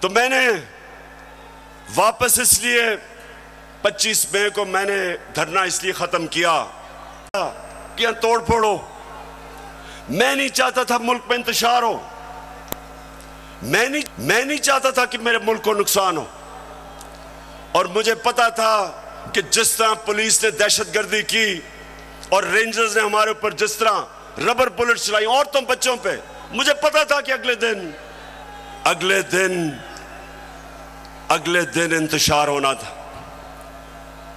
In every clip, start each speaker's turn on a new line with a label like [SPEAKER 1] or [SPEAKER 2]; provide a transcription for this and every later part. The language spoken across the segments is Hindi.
[SPEAKER 1] तो मैंने वापस इसलिए 25 मई को मैंने धरना इसलिए खत्म किया कि तोड़ फोड़ो। मैं नहीं चाहता था मुल्क में इंतशार हो, मैं नहीं चाहता था कि मेरे मुल्क को नुकसान हो। और मुझे पता था कि जिस तरह पुलिस ने दहशतगर्दी की और रेंजर्स ने हमारे ऊपर जिस तरह रबर बुलेट चलाई औरतों बच्चों पे, मुझे पता था कि अगले दिन इंतशार होना था।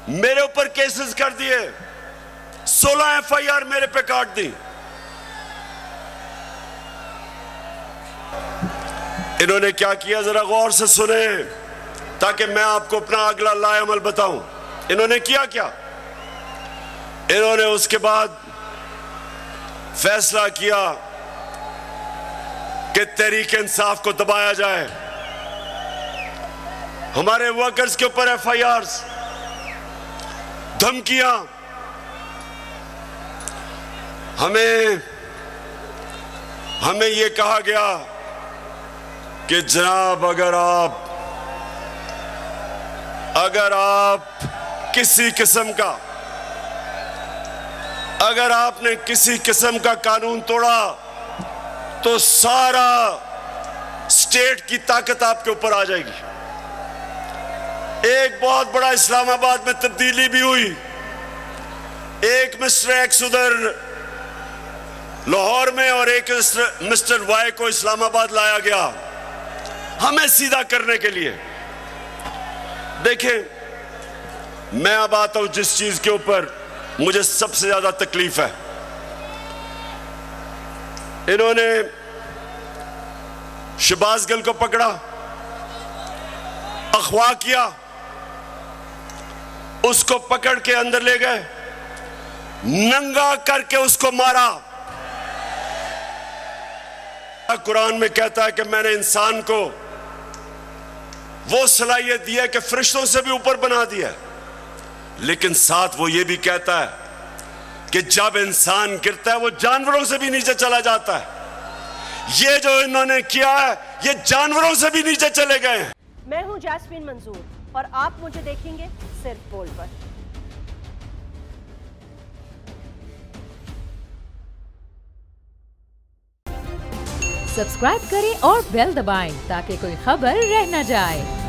[SPEAKER 1] मेरे ऊपर केसेस कर दिए, 16 FIR मेरे पे काट दी। इन्होंने क्या किया जरा गौर से सुने ताकि मैं आपको अपना अगला लाएअमल बताऊं। इन्होंने किया क्या? इन्होंने उसके बाद फैसला किया कि तहरीक इंसाफ को दबाया जाए। हमारे वर्कर्स के ऊपर FIRs, धमकियां। हमें यह कहा गया कि जनाब अगर आप अगर आपने किसी किस्म का कानून तोड़ा तो सारा स्टेट की ताकत आपके ऊपर आ जाएगी। एक बहुत बड़ा इस्लामाबाद में तब्दीली भी हुई। एक मिस्टर एक्स उधर लाहौर में और एक मिस्टर वाई को इस्लामाबाद लाया गया हमें सीधा करने के लिए। देखें, मैं अब आता हूं जिस चीज के ऊपर मुझे सबसे ज्यादा तकलीफ है। इन्होंने शहबाज गिल को पकड़ा, अगवा किया, उसको पकड़ के अंदर ले गए, नंगा करके उसको मारा। कुरान में कहता है कि मैंने इंसान को वो सलाहियत दी है कि फरिश्तों से भी ऊपर बना दिया, लेकिन साथ वो ये भी कहता है कि जब इंसान गिरता है वो जानवरों से भी नीचे चला जाता है। ये जो इन्होंने किया है ये जानवरों से भी नीचे चले गए हैं।
[SPEAKER 2] मैं हूं जैस्मीन मंजूर और आप मुझे देखेंगे सिर्फ बोल पर।
[SPEAKER 3] सब्सक्राइब करें और बेल दबाएं ताकि कोई खबर रह न जाए।